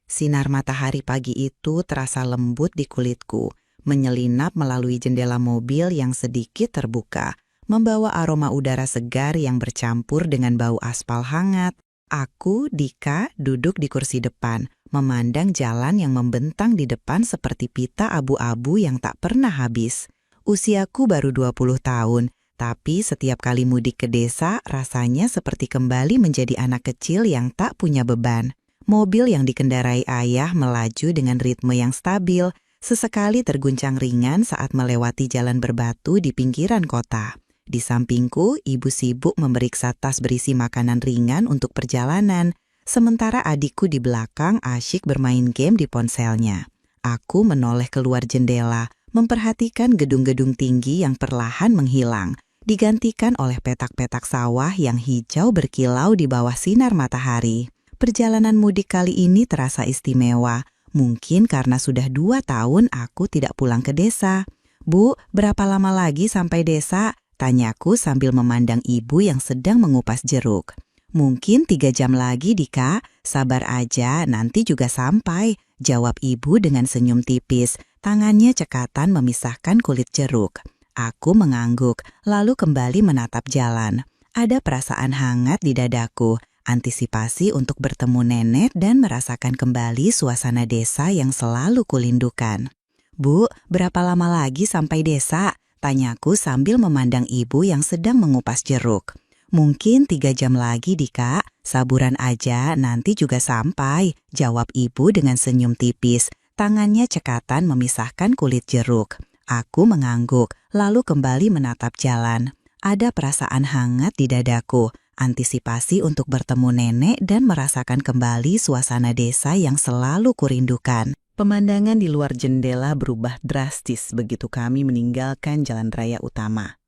Sinar matahari pagi itu terasa lembut di kulitku, menyelinap melalui jendela mobil yang sedikit terbuka, membawa aroma udara segar yang bercampur dengan bau aspal hangat. Aku, Dika, duduk di kursi depan, memandang jalan yang membentang di depan seperti pita abu-abu yang tak pernah habis. Usiaku baru 20 tahun, tapi setiap kali mudik ke desa rasanya seperti kembali menjadi anak kecil yang tak punya beban. Mobil yang dikendarai ayah melaju dengan ritme yang stabil, sesekali terguncang ringan saat melewati jalan berbatu di pinggiran kota. Di sampingku, ibu sibuk memeriksa tas berisi makanan ringan untuk perjalanan, sementara adikku di belakang asyik bermain game di ponselnya. Aku menoleh keluar jendela, memperhatikan gedung-gedung tinggi yang perlahan menghilang, digantikan oleh petak-petak sawah yang hijau berkilau di bawah sinar matahari. Perjalanan mudik kali ini terasa istimewa, mungkin karena sudah 2 tahun aku tidak pulang ke desa. "Bu, berapa lama lagi sampai desa?" tanyaku sambil memandang ibu yang sedang mengupas jeruk. "Mungkin 3 jam lagi, Dika. Sabar aja, nanti juga sampai," jawab ibu dengan senyum tipis, tangannya cekatan memisahkan kulit jeruk. Aku mengangguk, lalu kembali menatap jalan. Ada perasaan hangat di dadaku, antisipasi untuk bertemu nenek dan merasakan kembali suasana desa yang selalu kulindukan. "Bu, berapa lama lagi sampai desa?" tanyaku sambil memandang ibu yang sedang mengupas jeruk. "Mungkin 3 jam lagi, Dika. Saburan aja, nanti juga sampai," jawab ibu dengan senyum tipis, tangannya cekatan memisahkan kulit jeruk. Aku mengangguk, lalu kembali menatap jalan. Ada perasaan hangat di dadaku, antisipasi untuk bertemu nenek dan merasakan kembali suasana desa yang selalu kurindukan. Pemandangan di luar jendela berubah drastis begitu kami meninggalkan jalan raya utama.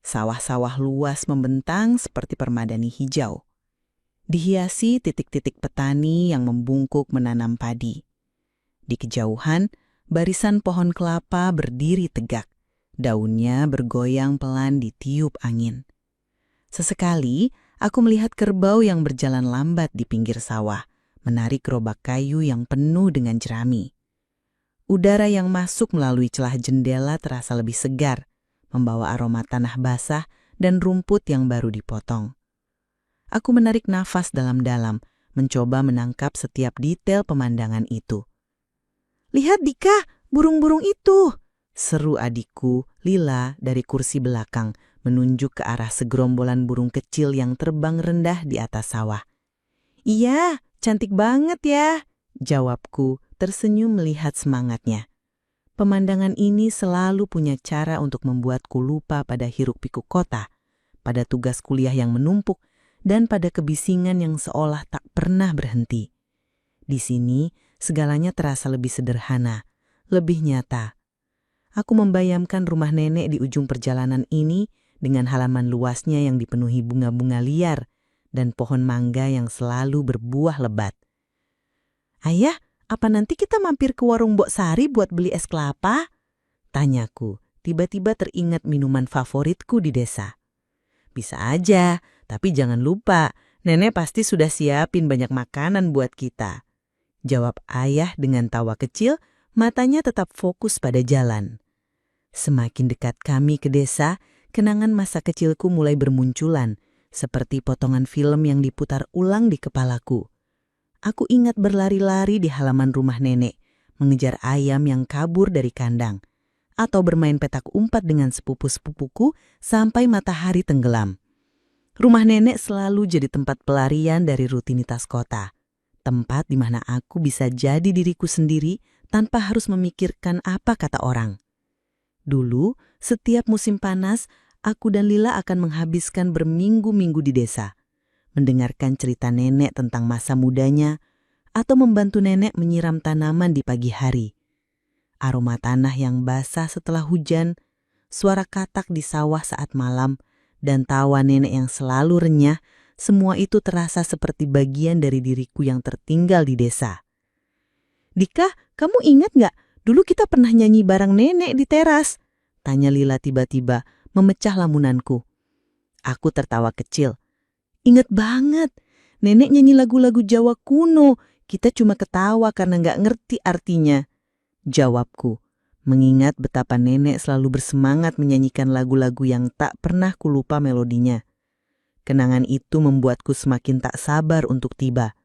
Sawah-sawah luas membentang seperti permadani hijau, dihiasi titik-titik petani yang membungkuk menanam padi. Di kejauhan, barisan pohon kelapa berdiri tegak, daunnya bergoyang pelan ditiup angin. Sesekali, aku melihat kerbau yang berjalan lambat di pinggir sawah, menarik gerobak kayu yang penuh dengan jerami. Udara yang masuk melalui celah jendela terasa lebih segar, membawa aroma tanah basah dan rumput yang baru dipotong. Aku menarik nafas dalam-dalam, mencoba menangkap setiap detail pemandangan itu. "Lihat, Dika, burung-burung itu!" seru adikku, Lila, dari kursi belakang, menunjuk ke arah segerombolan burung kecil yang terbang rendah di atas sawah. "Iya, cantik banget ya," jawabku, tersenyum melihat semangatnya. Pemandangan ini selalu punya cara untuk membuatku lupa pada hiruk-pikuk kota, pada tugas kuliah yang menumpuk, dan pada kebisingan yang seolah tak pernah berhenti. Di sini, segalanya terasa lebih sederhana, lebih nyata. Aku membayangkan rumah nenek di ujung perjalanan ini dengan halaman luasnya yang dipenuhi bunga-bunga liar dan pohon mangga yang selalu berbuah lebat. "Ayah, apa nanti kita mampir ke warung Mbok Sari buat beli es kelapa?" tanyaku, tiba-tiba teringat minuman favoritku di desa. "Bisa aja, tapi jangan lupa, nenek pasti sudah siapin banyak makanan buat kita," jawab ayah dengan tawa kecil, matanya tetap fokus pada jalan. Semakin dekat kami ke desa, kenangan masa kecilku mulai bermunculan, seperti potongan film yang diputar ulang di kepalaku. Aku ingat berlari-lari di halaman rumah nenek, mengejar ayam yang kabur dari kandang, atau bermain petak umpat dengan sepupu-sepupuku sampai matahari tenggelam. Rumah nenek selalu jadi tempat pelarian dari rutinitas kota, tempat di mana aku bisa jadi diriku sendiri tanpa harus memikirkan apa kata orang. Dulu, setiap musim panas, aku dan Lila akan menghabiskan berminggu-minggu di desa, mendengarkan cerita nenek tentang masa mudanya, atau membantu nenek menyiram tanaman di pagi hari. Aroma tanah yang basah setelah hujan, suara katak di sawah saat malam, dan tawa nenek yang selalu renyah, semua itu terasa seperti bagian dari diriku yang tertinggal di desa. "Dika, kamu ingat nggak? Dulu kita pernah nyanyi bareng nenek di teras," tanya Lila tiba-tiba, memecah lamunanku. Aku tertawa kecil. "Ingat banget, nenek nyanyi lagu-lagu Jawa kuno, Kita cuma ketawa karena nggak ngerti artinya. Jawabku, mengingat betapa nenek selalu bersemangat menyanyikan lagu-lagu yang tak pernah kulupa melodinya. Kenangan itu membuatku semakin tak sabar untuk tiba.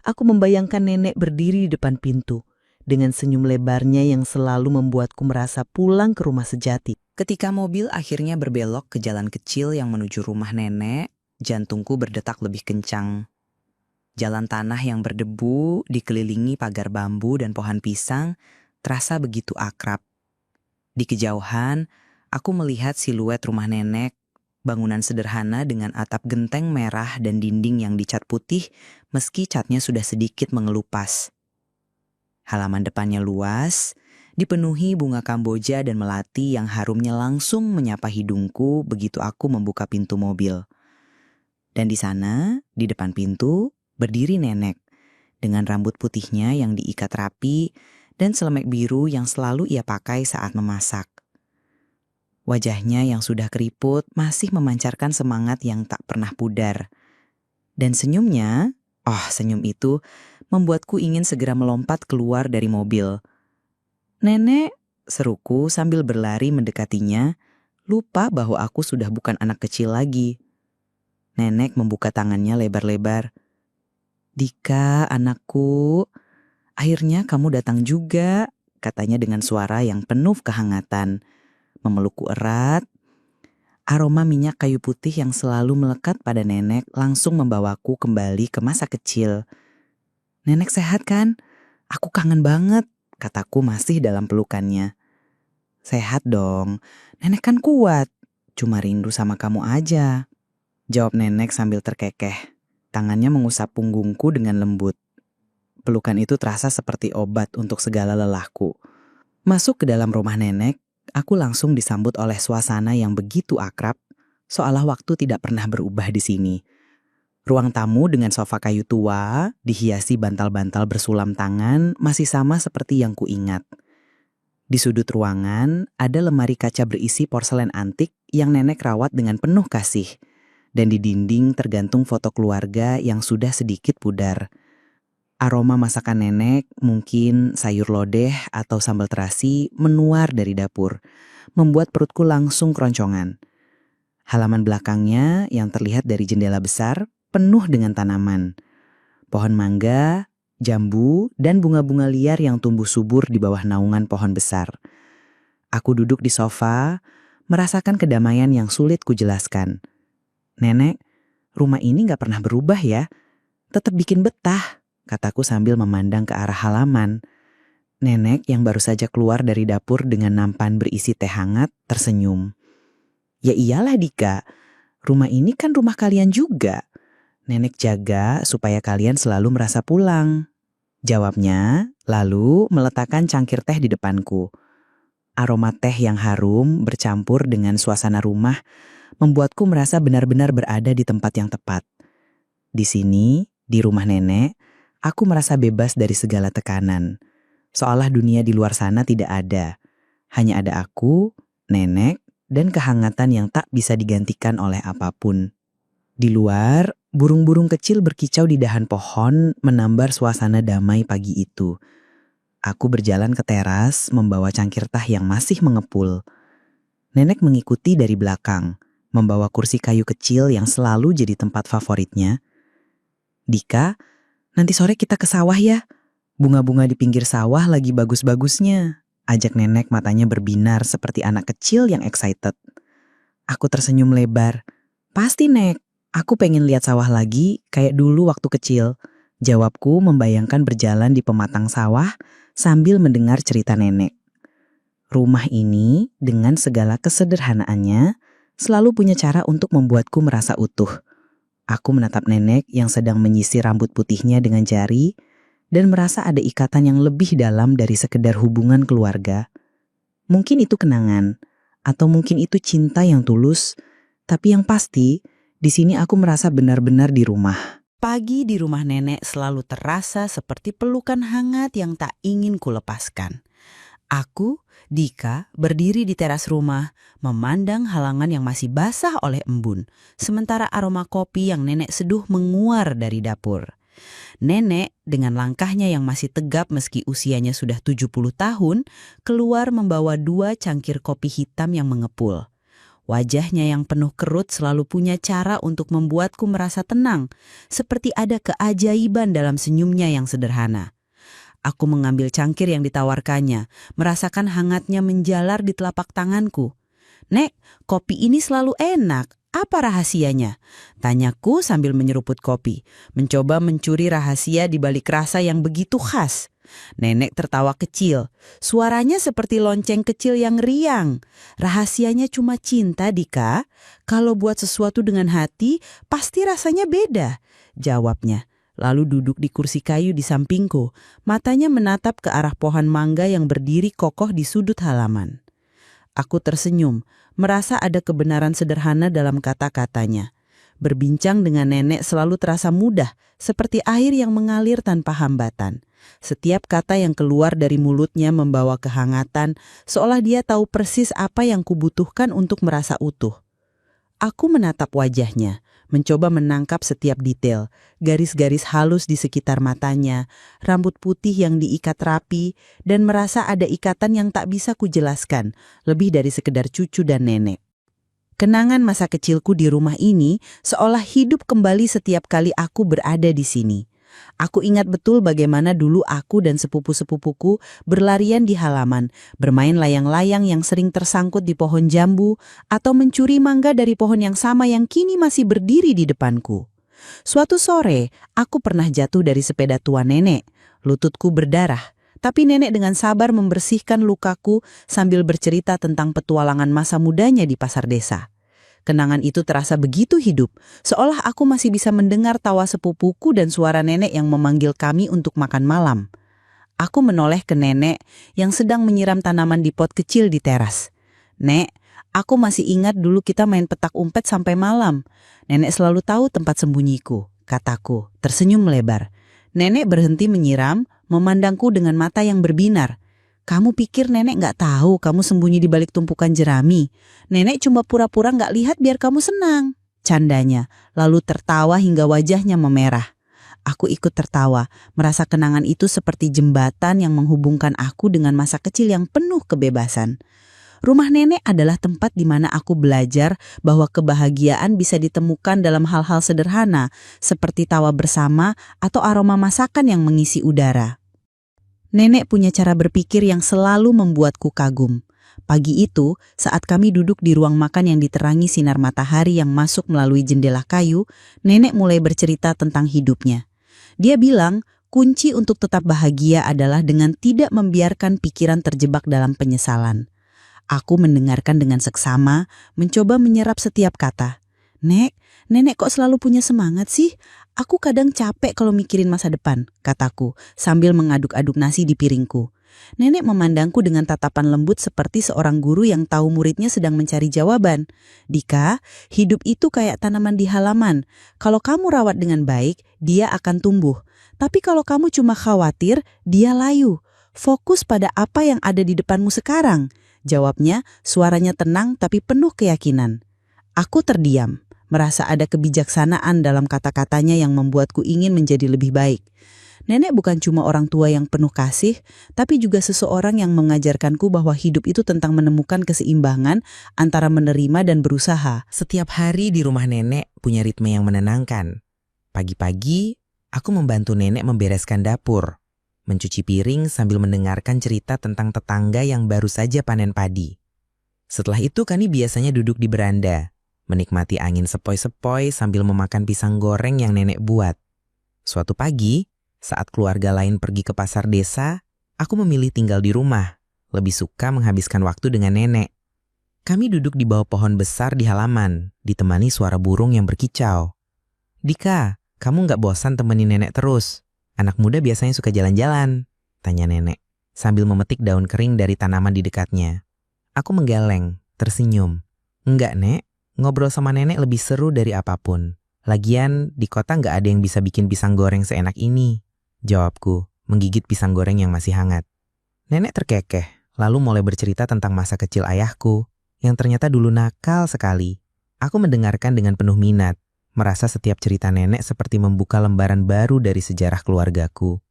Aku membayangkan nenek berdiri di depan pintu, dengan senyum lebarnya yang selalu membuatku merasa pulang ke rumah sejati. Ketika mobil akhirnya berbelok ke jalan kecil yang menuju rumah nenek, jantungku berdetak lebih kencang. Jalan tanah yang berdebu, dikelilingi pagar bambu dan pohon pisang, terasa begitu akrab. Di kejauhan, aku melihat siluet rumah nenek, bangunan sederhana dengan atap genteng merah dan dinding yang dicat putih meski catnya sudah sedikit mengelupas. Halaman depannya luas, dipenuhi bunga kamboja dan melati yang harumnya langsung menyapa hidungku begitu aku membuka pintu mobil. Dan di sana, di depan pintu, berdiri nenek dengan rambut putihnya yang diikat rapi dan selemek biru yang selalu ia pakai saat memasak. Wajahnya yang sudah keriput masih memancarkan semangat yang tak pernah pudar. Dan senyumnya, senyum itu membuatku ingin segera melompat keluar dari mobil. "Nenek," seruku sambil berlari mendekatinya, lupa bahwa aku sudah bukan anak kecil lagi. Nenek membuka tangannya lebar-lebar. "Dika, anakku, akhirnya kamu datang juga," katanya dengan suara yang penuh kehangatan. Memelukku erat, aroma minyak kayu putih yang selalu melekat pada nenek langsung membawaku kembali ke masa kecil. "Nenek sehat kan? Aku kangen banget," kataku masih dalam pelukannya. "Sehat dong, nenek kan kuat, cuma rindu sama kamu aja," jawab nenek sambil terkekeh. Tangannya mengusap punggungku dengan lembut. Pelukan itu terasa seperti obat untuk segala lelahku. Masuk ke dalam rumah nenek, aku langsung disambut oleh suasana yang begitu akrab, seolah waktu tidak pernah berubah di sini. Ruang tamu dengan sofa kayu tua, dihiasi bantal-bantal bersulam tangan, masih sama seperti yang kuingat. Di sudut ruangan, ada lemari kaca berisi porselen antik yang nenek rawat dengan penuh kasih. Dan di dinding tergantung foto keluarga yang sudah sedikit pudar. Aroma masakan nenek, mungkin sayur lodeh atau sambal terasi, menuar dari dapur, membuat perutku langsung keroncongan. Halaman belakangnya yang terlihat dari jendela besar, penuh dengan tanaman. Pohon mangga, jambu, dan bunga-bunga liar yang tumbuh subur di bawah naungan pohon besar. Aku duduk di sofa, merasakan kedamaian yang sulit kujelaskan. "Nenek, rumah ini gak pernah berubah ya, tetap bikin betah," kataku sambil memandang ke arah halaman. Nenek yang baru saja keluar dari dapur dengan nampan berisi teh hangat tersenyum. "Ya iyalah Dika, rumah ini kan rumah kalian juga. Nenek jaga supaya kalian selalu merasa pulang," jawabnya, lalu meletakkan cangkir teh di depanku. Aroma teh yang harum bercampur dengan suasana rumah membuatku merasa benar-benar berada di tempat yang tepat. Di sini, di rumah nenek, aku merasa bebas dari segala tekanan. Seolah dunia di luar sana tidak ada. Hanya ada aku, nenek, dan kehangatan yang tak bisa digantikan oleh apapun. Di luar, burung-burung kecil berkicau di dahan pohon menambah suasana damai pagi itu. Aku berjalan ke teras membawa cangkir teh yang masih mengepul. Nenek mengikuti dari belakang, membawa kursi kayu kecil yang selalu jadi tempat favoritnya. "Dika, nanti sore kita ke sawah ya. Bunga-bunga di pinggir sawah lagi bagus-bagusnya," ajak nenek matanya berbinar seperti anak kecil yang excited. Aku tersenyum lebar. "Pasti Nek, aku pengen lihat sawah lagi kayak dulu waktu kecil," jawabku membayangkan berjalan di pematang sawah sambil mendengar cerita nenek. Rumah ini dengan segala kesederhanaannya selalu punya cara untuk membuatku merasa utuh. Aku menatap nenek yang sedang menyisir rambut putihnya dengan jari dan merasa ada ikatan yang lebih dalam dari sekedar hubungan keluarga. Mungkin itu kenangan, atau mungkin itu cinta yang tulus, tapi yang pasti, di sini aku merasa benar-benar di rumah. Pagi di rumah nenek selalu terasa seperti pelukan hangat yang tak ingin kulepaskan. Aku, Dika, berdiri di teras rumah, memandang halaman yang masih basah oleh embun, sementara aroma kopi yang nenek seduh menguar dari dapur. Nenek dengan langkahnya yang masih tegap meski usianya sudah 70 tahun, keluar membawa 2 cangkir kopi hitam yang mengepul. Wajahnya yang penuh kerut selalu punya cara untuk membuatku merasa tenang, seperti ada keajaiban dalam senyumnya yang sederhana. Aku mengambil cangkir yang ditawarkannya, merasakan hangatnya menjalar di telapak tanganku. "Nek, kopi ini selalu enak. Apa rahasianya?" Tanyaku sambil menyeruput kopi, mencoba mencuri rahasia di balik rasa yang begitu khas. Nenek tertawa kecil, suaranya seperti lonceng kecil yang riang. "Rahasianya cuma cinta, Dika. Kalau buat sesuatu dengan hati, pasti rasanya beda," jawabnya. Lalu duduk di kursi kayu di sampingku, matanya menatap ke arah pohon mangga yang berdiri kokoh di sudut halaman. Aku tersenyum, merasa ada kebenaran sederhana dalam kata-katanya. Berbincang dengan nenek selalu terasa mudah, seperti air yang mengalir tanpa hambatan. Setiap kata yang keluar dari mulutnya membawa kehangatan, seolah dia tahu persis apa yang kubutuhkan untuk merasa utuh. Aku menatap wajahnya, mencoba menangkap setiap detail, garis-garis halus di sekitar matanya, rambut putih yang diikat rapi, dan merasa ada ikatan yang tak bisa kujelaskan, lebih dari sekedar cucu dan nenek. Kenangan masa kecilku di rumah ini seolah hidup kembali setiap kali aku berada di sini. Aku ingat betul bagaimana dulu aku dan sepupu-sepupuku berlarian di halaman, bermain layang-layang yang sering tersangkut di pohon jambu, atau mencuri mangga dari pohon yang sama yang kini masih berdiri di depanku. Suatu sore, aku pernah jatuh dari sepeda tua nenek. Lututku berdarah, tapi nenek dengan sabar membersihkan lukaku sambil bercerita tentang petualangan masa mudanya di pasar desa. Kenangan itu terasa begitu hidup, seolah aku masih bisa mendengar tawa sepupuku dan suara nenek yang memanggil kami untuk makan malam. Aku menoleh ke nenek yang sedang menyiram tanaman di pot kecil di teras. "Nek, aku masih ingat dulu kita main petak umpet sampai malam. Nenek selalu tahu tempat sembunyiku," kataku, tersenyum melebar. Nenek berhenti menyiram, memandangku dengan mata yang berbinar. "Kamu pikir nenek nggak tahu kamu sembunyi di balik tumpukan jerami? Nenek cuma pura-pura nggak lihat biar kamu senang," candanya, lalu tertawa hingga wajahnya memerah. Aku ikut tertawa, merasa kenangan itu seperti jembatan yang menghubungkan aku dengan masa kecil yang penuh kebebasan. Rumah nenek adalah tempat di mana aku belajar bahwa kebahagiaan bisa ditemukan dalam hal-hal sederhana, seperti tawa bersama atau aroma masakan yang mengisi udara. Nenek punya cara berpikir yang selalu membuatku kagum. Pagi itu, saat kami duduk di ruang makan yang diterangi sinar matahari yang masuk melalui jendela kayu, nenek mulai bercerita tentang hidupnya. Dia bilang, kunci untuk tetap bahagia adalah dengan tidak membiarkan pikiran terjebak dalam penyesalan. Aku mendengarkan dengan seksama, mencoba menyerap setiap kata. "Nek, nenek kok selalu punya semangat sih? Aku kadang capek kalau mikirin masa depan," kataku, sambil mengaduk-aduk nasi di piringku. Nenek memandangku dengan tatapan lembut seperti seorang guru yang tahu muridnya sedang mencari jawaban. "Dika, hidup itu kayak tanaman di halaman. Kalau kamu rawat dengan baik, dia akan tumbuh. Tapi kalau kamu cuma khawatir, dia layu. Fokus pada apa yang ada di depanmu sekarang," jawabnya, suaranya tenang tapi penuh keyakinan. Aku terdiam, merasa ada kebijaksanaan dalam kata-katanya yang membuatku ingin menjadi lebih baik. Nenek bukan cuma orang tua yang penuh kasih, tapi juga seseorang yang mengajarkanku bahwa hidup itu tentang menemukan keseimbangan antara menerima dan berusaha. Setiap hari di rumah nenek punya ritme yang menenangkan. Pagi-pagi, aku membantu nenek membereskan dapur, mencuci piring sambil mendengarkan cerita tentang tetangga yang baru saja panen padi. Setelah itu kami biasanya duduk di beranda, menikmati angin sepoi-sepoi sambil memakan pisang goreng yang nenek buat. Suatu pagi, saat keluarga lain pergi ke pasar desa, aku memilih tinggal di rumah, lebih suka menghabiskan waktu dengan nenek. Kami duduk di bawah pohon besar di halaman, ditemani suara burung yang berkicau. "Dika, kamu nggak bosan temenin nenek terus? Anak muda biasanya suka jalan-jalan," tanya nenek, sambil memetik daun kering dari tanaman di dekatnya. Aku menggeleng, tersenyum. "Enggak, Nek. Ngobrol sama nenek lebih seru dari apapun. Lagian, di kota nggak ada yang bisa bikin pisang goreng seenak ini," jawabku, menggigit pisang goreng yang masih hangat. Nenek terkekeh, lalu mulai bercerita tentang masa kecil ayahku, yang ternyata dulu nakal sekali. Aku mendengarkan dengan penuh minat, merasa setiap cerita nenek seperti membuka lembaran baru dari sejarah keluargaku.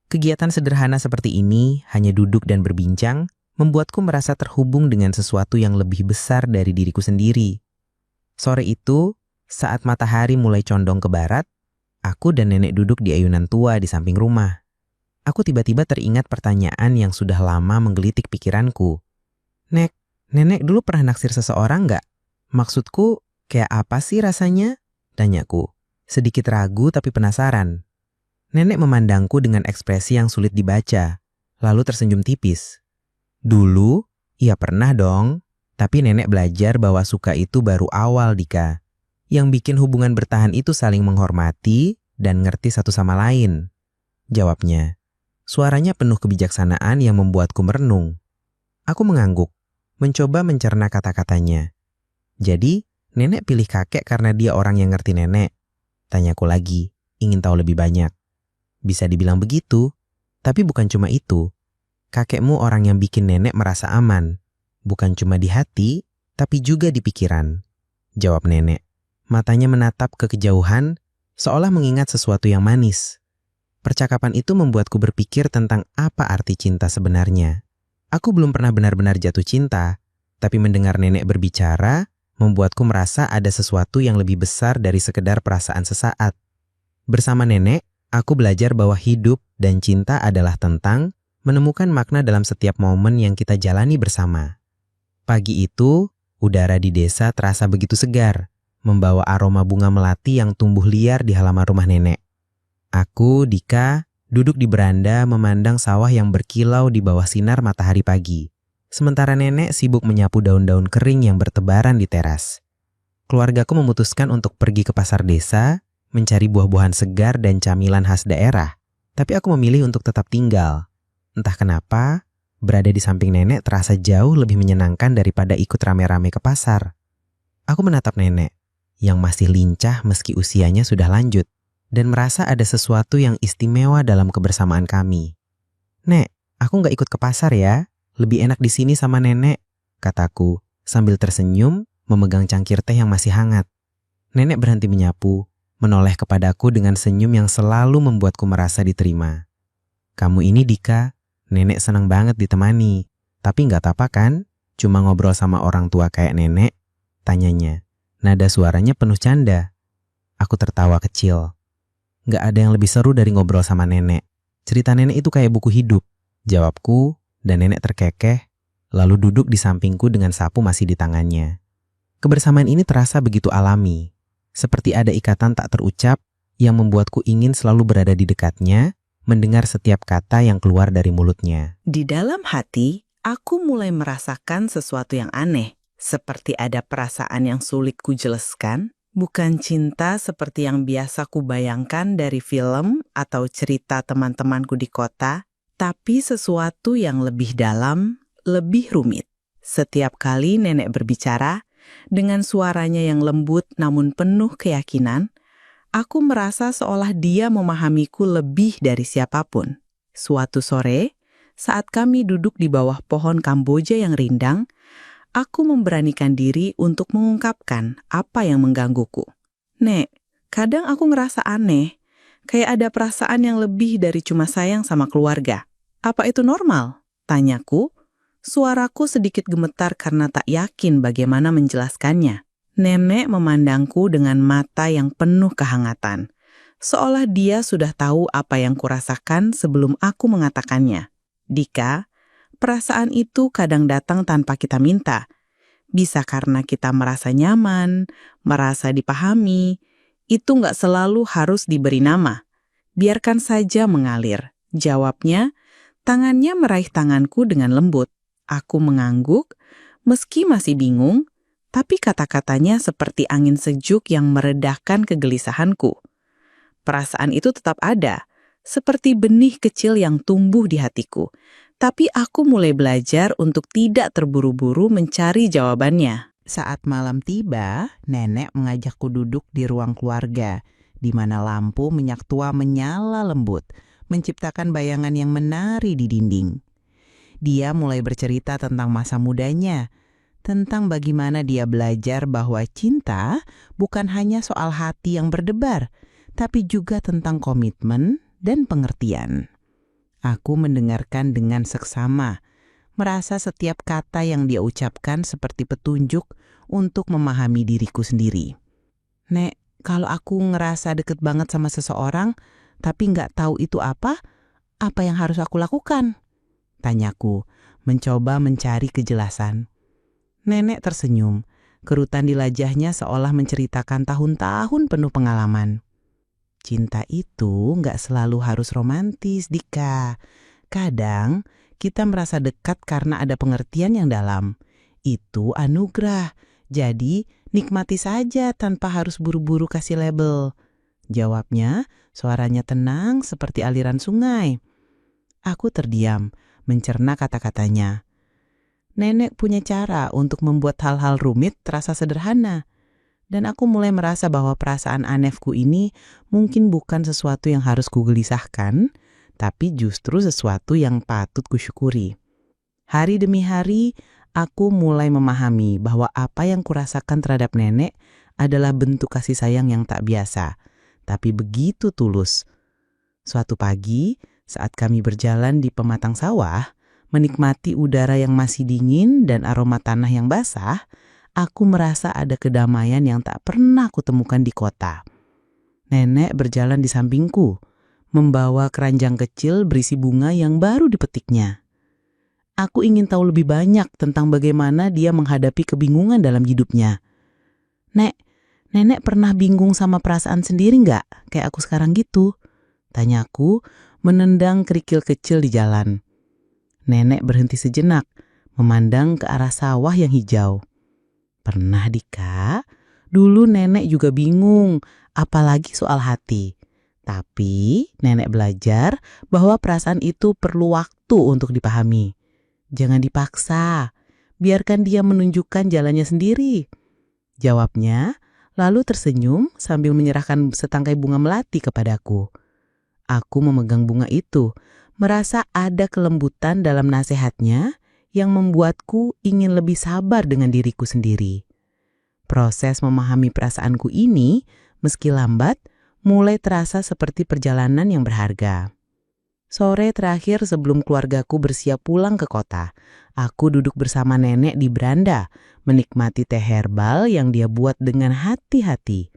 Kegiatan sederhana seperti ini, hanya duduk dan berbincang, membuatku merasa terhubung dengan sesuatu yang lebih besar dari diriku sendiri. Sore itu, saat matahari mulai condong ke barat, aku dan nenek duduk di ayunan tua di samping rumah. Aku tiba-tiba teringat pertanyaan yang sudah lama menggelitik pikiranku. Nek, nenek dulu pernah naksir seseorang nggak? Maksudku, kayak apa sih rasanya? Tanyaku, sedikit ragu tapi penasaran. Nenek memandangku dengan ekspresi yang sulit dibaca, lalu tersenyum tipis. Dulu, iya pernah dong, tapi nenek belajar bahwa suka itu baru awal, Dika. Yang bikin hubungan bertahan itu saling menghormati dan ngerti satu sama lain. Jawabnya, suaranya penuh kebijaksanaan yang membuatku merenung. Aku mengangguk, mencoba mencerna kata-katanya. Jadi, nenek pilih kakek karena dia orang yang ngerti nenek. Tanyaku lagi, ingin tahu lebih banyak. Bisa dibilang begitu, tapi bukan cuma itu. Kakekmu orang yang bikin nenek merasa aman. Bukan cuma di hati, tapi juga di pikiran. Jawab nenek. Matanya menatap ke kejauhan, seolah mengingat sesuatu yang manis. Percakapan itu membuatku berpikir tentang apa arti cinta sebenarnya. Aku belum pernah benar-benar jatuh cinta, tapi mendengar nenek berbicara, membuatku merasa ada sesuatu yang lebih besar dari sekedar perasaan sesaat. Bersama nenek, aku belajar bahwa hidup dan cinta adalah tentang menemukan makna dalam setiap momen yang kita jalani bersama. Pagi itu, udara di desa terasa begitu segar, membawa aroma bunga melati yang tumbuh liar di halaman rumah nenek. Aku, Dika, duduk di beranda memandang sawah yang berkilau di bawah sinar matahari pagi. Sementara nenek sibuk menyapu daun-daun kering yang bertebaran di teras. Keluargaku memutuskan untuk pergi ke pasar desa, mencari buah-buahan segar dan camilan khas daerah. Tapi aku memilih untuk tetap tinggal. Entah kenapa, berada di samping nenek terasa jauh lebih menyenangkan daripada ikut rame-rame ke pasar. Aku menatap nenek, yang masih lincah meski usianya sudah lanjut, dan merasa ada sesuatu yang istimewa dalam kebersamaan kami. Nek, aku nggak ikut ke pasar ya, lebih enak di sini sama nenek, kataku, sambil tersenyum memegang cangkir teh yang masih hangat. Nenek berhenti menyapu, menoleh kepadaku dengan senyum yang selalu membuatku merasa diterima. Kamu ini, Dika, nenek senang banget ditemani, tapi nggak apa kan, cuma ngobrol sama orang tua kayak nenek, tanyanya. Nada suaranya penuh canda. Aku tertawa kecil. Nggak ada yang lebih seru dari ngobrol sama nenek. Cerita nenek itu kayak buku hidup, jawabku, dan nenek terkekeh, lalu duduk di sampingku dengan sapu masih di tangannya. Kebersamaan ini terasa begitu alami, seperti ada ikatan tak terucap yang membuatku ingin selalu berada di dekatnya, mendengar setiap kata yang keluar dari mulutnya. Di dalam hati, aku mulai merasakan sesuatu yang aneh, seperti ada perasaan yang sulit kujelaskan. Bukan cinta seperti yang biasa kubayangkan dari film atau cerita teman-temanku di kota, tapi sesuatu yang lebih dalam, lebih rumit. Setiap kali nenek berbicara, dengan suaranya yang lembut namun penuh keyakinan, aku merasa seolah dia memahamiku lebih dari siapapun. Suatu sore, saat kami duduk di bawah pohon Kamboja yang rindang, aku memberanikan diri untuk mengungkapkan apa yang menggangguku. Nek, kadang aku ngerasa aneh, kayak ada perasaan yang lebih dari cuma sayang sama keluarga. Apa itu normal? Tanyaku. Suaraku sedikit gemetar karena tak yakin bagaimana menjelaskannya. Nenek memandangku dengan mata yang penuh kehangatan, seolah dia sudah tahu apa yang kurasakan sebelum aku mengatakannya. Dika, perasaan itu kadang datang tanpa kita minta. Bisa karena kita merasa nyaman, merasa dipahami. Itu nggak selalu harus diberi nama. Biarkan saja mengalir. Jawabnya, tangannya meraih tanganku dengan lembut. Aku mengangguk, meski masih bingung, tapi kata-katanya seperti angin sejuk yang meredahkan kegelisahanku. Perasaan itu tetap ada, seperti benih kecil yang tumbuh di hatiku. Tapi aku mulai belajar untuk tidak terburu-buru mencari jawabannya. Saat malam tiba, nenek mengajakku duduk di ruang keluarga, di mana lampu minyak tua menyala lembut, menciptakan bayangan yang menari di dinding. Dia mulai bercerita tentang masa mudanya, tentang bagaimana dia belajar bahwa cinta bukan hanya soal hati yang berdebar, tapi juga tentang komitmen dan pengertian. Aku mendengarkan dengan seksama, merasa setiap kata yang dia ucapkan seperti petunjuk untuk memahami diriku sendiri. Nek, kalau aku ngerasa deket banget sama seseorang, tapi nggak tahu itu apa yang harus aku lakukan? Tanyaku, mencoba mencari kejelasan. Nenek tersenyum, kerutan di wajahnya seolah menceritakan tahun-tahun penuh pengalaman. Cinta itu nggak selalu harus romantis, Dika. Kadang kita merasa dekat karena ada pengertian yang dalam. Itu anugerah. Jadi nikmati saja tanpa harus buru-buru kasih label. Jawabnya, suaranya tenang seperti aliran sungai. Aku terdiam, mencerna kata-katanya. Nenek punya cara untuk membuat hal-hal rumit terasa sederhana. Dan aku mulai merasa bahwa perasaan anehku ini mungkin bukan sesuatu yang harus kugelisahkan, tapi justru sesuatu yang patut kusyukuri. Hari demi hari, aku mulai memahami bahwa apa yang kurasakan terhadap nenek adalah bentuk kasih sayang yang tak biasa, tapi begitu tulus. Suatu pagi, saat kami berjalan di pematang sawah, menikmati udara yang masih dingin dan aroma tanah yang basah, aku merasa ada kedamaian yang tak pernah kutemukan di kota. Nenek berjalan di sampingku, membawa keranjang kecil berisi bunga yang baru dipetiknya. Aku ingin tahu lebih banyak tentang bagaimana dia menghadapi kebingungan dalam hidupnya. Nek, nenek pernah bingung sama perasaan sendiri nggak? Kayak aku sekarang gitu. Tanyaku, menendang kerikil kecil di jalan. Nenek berhenti sejenak, memandang ke arah sawah yang hijau. Pernah, Dika. Dulu nenek juga bingung, apalagi soal hati. Tapi nenek belajar bahwa perasaan itu perlu waktu untuk dipahami. Jangan dipaksa, biarkan dia menunjukkan jalannya sendiri. Jawabnya, lalu tersenyum sambil menyerahkan setangkai bunga melati kepadaku. Aku memegang bunga itu, merasa ada kelembutan dalam nasihatnya yang membuatku ingin lebih sabar dengan diriku sendiri. Proses memahami perasaanku ini, meski lambat, mulai terasa seperti perjalanan yang berharga. Sore terakhir sebelum keluargaku bersiap pulang ke kota, aku duduk bersama nenek di beranda, menikmati teh herbal yang dia buat dengan hati-hati.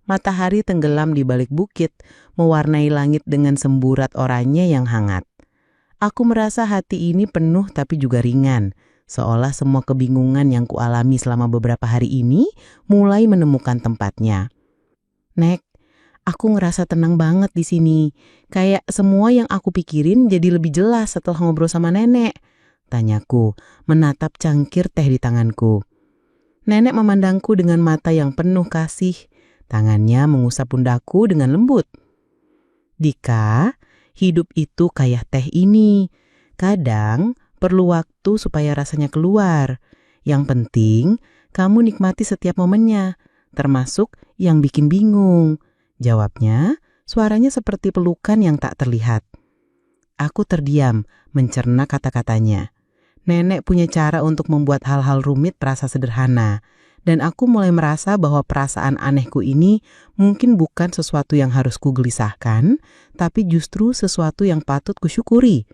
Matahari tenggelam di balik bukit, mewarnai langit dengan semburat oranye yang hangat. Aku merasa hati ini penuh tapi juga ringan, seolah semua kebingungan yang kualami selama beberapa hari ini mulai menemukan tempatnya. Nek, aku ngerasa tenang banget di sini. Kayak semua yang aku pikirin jadi lebih jelas setelah ngobrol sama nenek. Tanyaku, menatap cangkir teh di tanganku. Nenek memandangku dengan mata yang penuh kasih. Tangannya mengusap pundakku dengan lembut. Dika, hidup itu kayak teh ini. Kadang perlu waktu supaya rasanya keluar. Yang penting, kamu nikmati setiap momennya, termasuk yang bikin bingung. Jawabnya, suaranya seperti pelukan yang tak terlihat. Aku terdiam, mencerna kata-katanya. Nenek punya cara untuk membuat hal-hal rumit terasa sederhana. Dan aku mulai merasa bahwa perasaan anehku ini mungkin bukan sesuatu yang harus kugelisahkan, tapi justru sesuatu yang patut kusyukuri.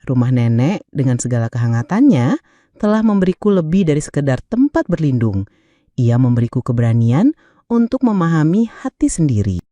Rumah nenek dengan segala kehangatannya telah memberiku lebih dari sekedar tempat berlindung. Ia memberiku keberanian untuk memahami hati sendiri.